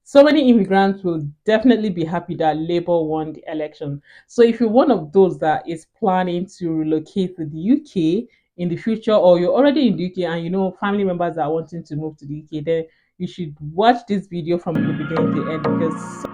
So many immigrants will definitely be happy that Labour won the election. So if you're one of those that is planning to relocate to the UK in the future, or you're already in the UK and you know family members are wanting to move to the UK, then you should watch this video from the beginning to end because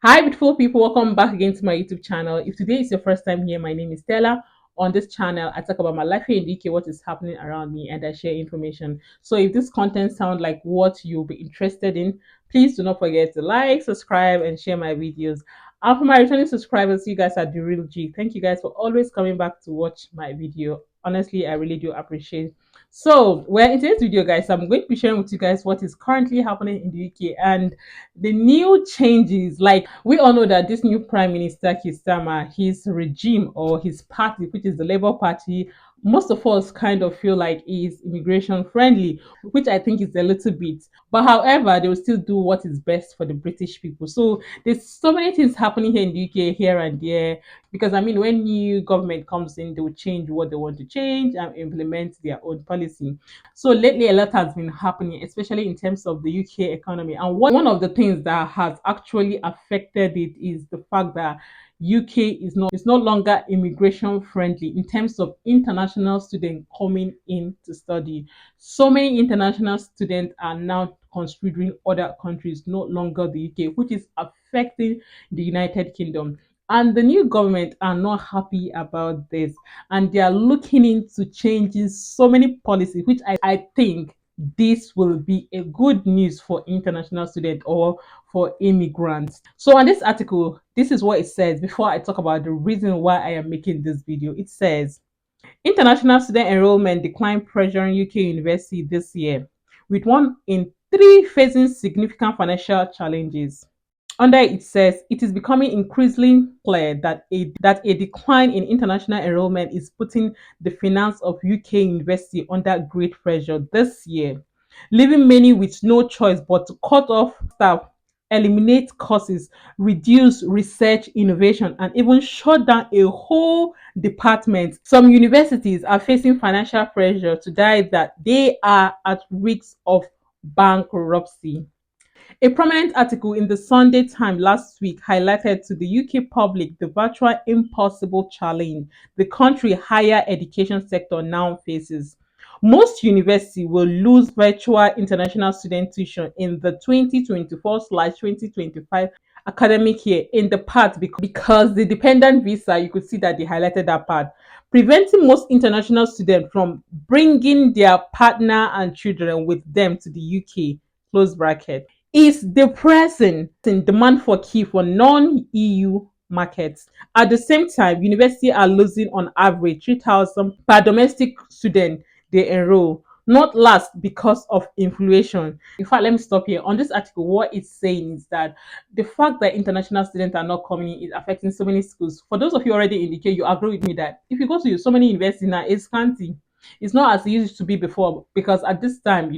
hi, beautiful people. Welcome back again to my YouTube channel. If today is your first time here, my name is Stella. On this channel, I talk about my life here in the UK, what is happening around me, and I share information. So if this content sounds like what you'll be interested in, please do not forget to like, subscribe, and share my videos. And for my returning subscribers, you guys are the real G. Thank you guys for always coming back to watch my video. Honestly, I really do appreciate. So, well, in today's video, guys, I'm going to be sharing with you guys what is currently happening in the UK and the new changes. Like we all know that this new prime minister Keir Starmer, his regime or his party, which is the Labour Party, most of us kind of feel like is immigration friendly, which I think is a little bit. But however, they will still do what is best for the British people. So there's so many things happening here in the UK, here and there. Because I mean, when new government comes in, they will change what they want to change and implement their own policy. So lately, a lot has been happening, especially in terms of the UK economy. And one of the things that has actually affected it is the fact that UK is no longer immigration friendly in terms of international students coming in to study. So many international students are now considering other countries, no longer the UK, which is affecting the United Kingdom. And the new government are not happy about this and they are looking into changing so many policies, which I think this will be a good news for international students or for immigrants. So on this article, this is what it says before I talk about the reason why I am making this video. It says international student enrollment declined pressuring UK university this year, with one in three facing significant financial challenges. Under it says it is becoming increasingly clear that a decline in international enrollment is putting the finance of UK university under great pressure this year, leaving many with no choice but to cut off staff, eliminate courses, reduce research innovation, and even shut down a whole department. Some universities are facing financial pressure to die that they are at risk of bankruptcy. A prominent article in the Sunday Times last week highlighted to the UK public the virtual impossible challenge the country higher education sector now faces. Most universities will lose virtual international student tuition in the 2024/2025 academic year in the part because the dependent visa, you could see that they highlighted that part, preventing most international students from bringing their partner and children with them to the UK. Close bracket is depressing in demand for key for non-EU markets. At the same time, universities are losing on average 3,000 per domestic student they enroll, not last because of inflation. In fact, let me stop here. On this article, what it's saying is that the fact that international students are not coming in is affecting so many schools. For those of you already in the K, you agree with me that if you go to so many universities now, it's scanty. It's not as it used to be before because at this time,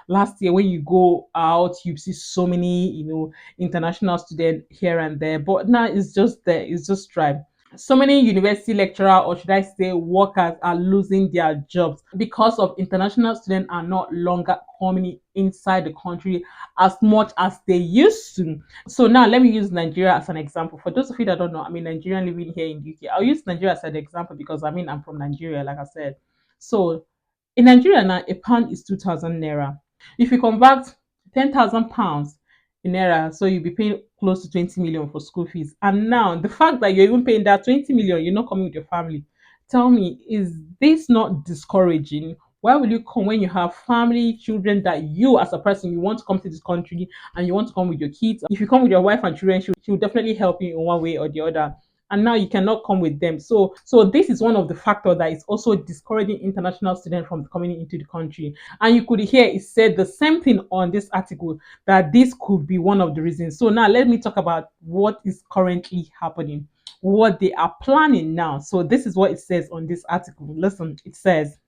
last year when you go out you see so many international students here and there, but now it's just there, it's just dry. So many university lecturer, or should I say workers, are losing their jobs because of international students are not longer coming inside the country as much as they used to. So now let me use Nigeria as an example. For those of you that don't know, I mean Nigerian living here in UK, I'll use Nigeria as an example because I mean I'm from Nigeria, like I said. So in Nigeria now, a pound is 2,000 naira. If you convert 10,000 pounds in naira, so you'll be paying close to 20 million for school fees. And now the fact that you're even paying that 20 million, you're not coming with your family. Tell me, is this not discouraging? Why will you come when you have family, children that you as a person you want to come to this country and you want to come with your kids? If you come with your wife and children, she'll definitely help you in one way or the other, and now you cannot come with them. So this is one of the factors that is also discouraging international students from coming into the country. And you could hear it said the same thing on this article that this could be one of the reasons. So now let me talk about what is currently happening, what they are planning now. So this is what it says on this article. Listen, it says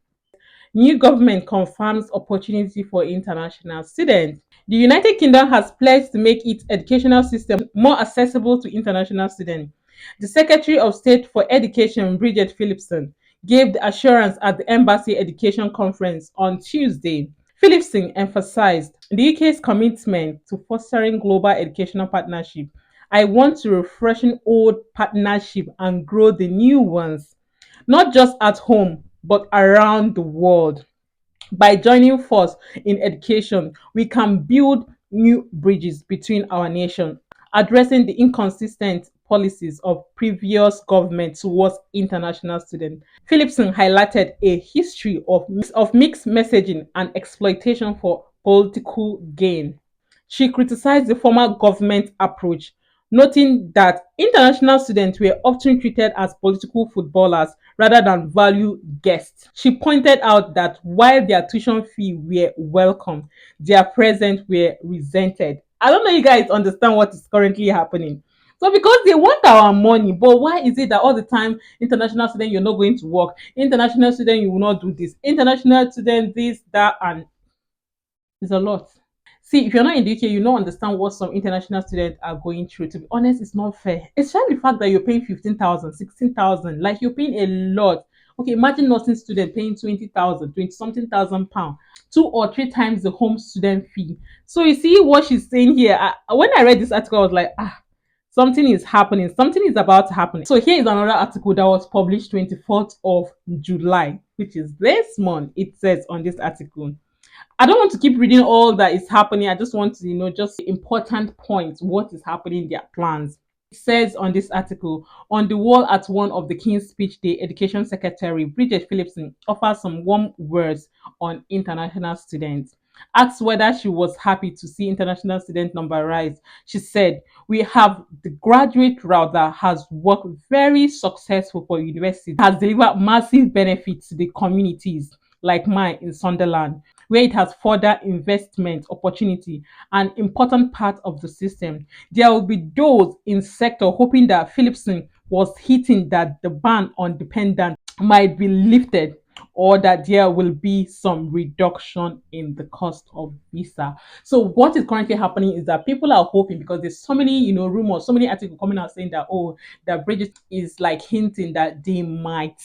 new government confirms opportunity for international students. The United Kingdom has pledged to make its educational system more accessible to international students. The Secretary of State for Education, Bridget Phillipson, gave the assurance at the Embassy Education Conference on Tuesday, Philipson emphasized the UK's commitment to fostering global educational partnership. I want to refreshen old partnership and grow the new ones, not just at home, but around the world. By joining force in education, we can build new bridges between our nation, addressing the inconsistent policies of previous governments towards international students. Philipson highlighted a history of mixed messaging and exploitation for political gain. She criticized the former government approach, noting that international students were often treated as political footballers rather than value guests. She pointed out that while their tuition fee were welcome, their presence were resented. I don't know you guys understand what is currently happening. So because they want our money, but why is it that all the time international student you're not going to work, international student you will not do this, international student this, that, and it's a lot. See, if you're not in the UK, you don't understand what some international students are going through. To be honest, it's not fair. Especially the fact that you're paying 15,000, 16,000, like you're paying a lot. Okay, imagine nursing student paying 20,000, 20 something thousand pounds, 2 or 3 times the home student fee. So you see what she's saying here. When I read this article, I was like, something is happening, something is about to happen. So here is another article that was published 24th of July, which is this month. It says on this article, I don't want to keep reading all that is happening. I just want to, just the important points, what is happening, their plans. It says on this article, on the wall at one of the King's Speech Day, Education Secretary Bridget Phillipson offers some warm words on international students. Asked whether she was happy to see international student number rise, she said, "We have the graduate route that has worked very successful for university, has delivered massive benefits to the communities like mine in Sunderland, where it has further investment opportunity, an important part of the system. There will be those in sector hoping that Philipson was hitting that the ban on dependents might be lifted or that there will be some reduction in the cost of visa." So what is currently happening is that people are hoping, because there's so many, rumors, so many articles coming out saying that, that Bridget is like hinting that they might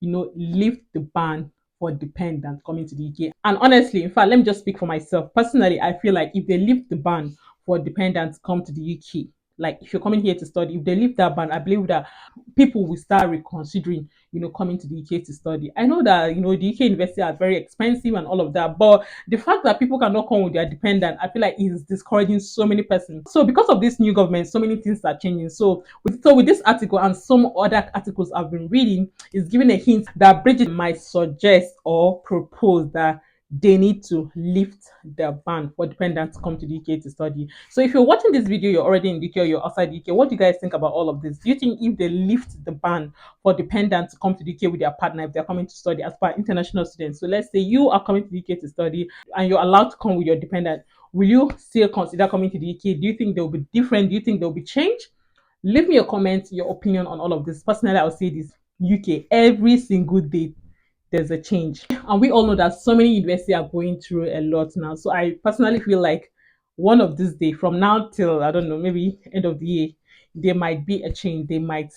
lift the ban for dependents coming to the UK. And honestly, in fact, let me just speak for myself. Personally, I feel like if they lift the ban for dependents come to the UK, like if you're coming here to study, if they lift that ban, I believe that people will start reconsidering, coming to the UK to study. I know that the UK university are very expensive and all of that, but the fact that people cannot come with their dependent, I feel like is discouraging so many persons. So because of this new government, so many things are changing. So with this article and some other articles I've been reading, is giving a hint that Bridget might suggest or propose that they need to lift the ban for dependents to come to the UK to study. So if you're watching this video, you're already in the UK or you're outside the UK, what do you guys think about all of this? Do you think if they lift the ban for dependents to come to the UK with their partner, if they're coming to study as per international students? So let's say you are coming to the UK to study and you're allowed to come with your dependent. Will you still consider coming to the UK? Do you think they'll be different? Do you think there'll be change? Leave me your comments, your opinion on all of this. Personally, I'll say this: UK, every single day there's a change. And we all know that so many universities are going through a lot now. So I personally feel like one of these days, from now till I don't know, maybe end of the year, there might be a change. They might,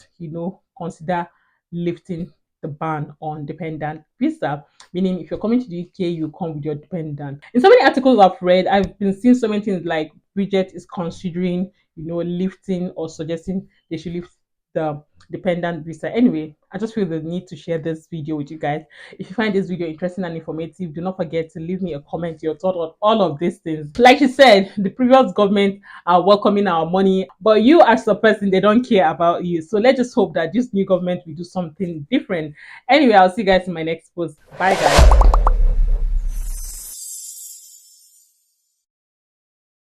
consider lifting the ban on dependent visa, meaning if you're coming to the UK, you come with your dependent. In so many articles I've read, I've been seeing so many things like Bridget is considering, lifting or suggesting they should lift the dependent visa. Anyway, I just feel the need to share this video with you guys. If you find this video interesting and informative, do not forget to leave me a comment, your thought on all of these things. Like she said, the previous government are welcoming our money, but you as a person, they don't care about you. So let's just hope that this new government will do something different. Anyway, I'll see you guys in my next post. Bye guys.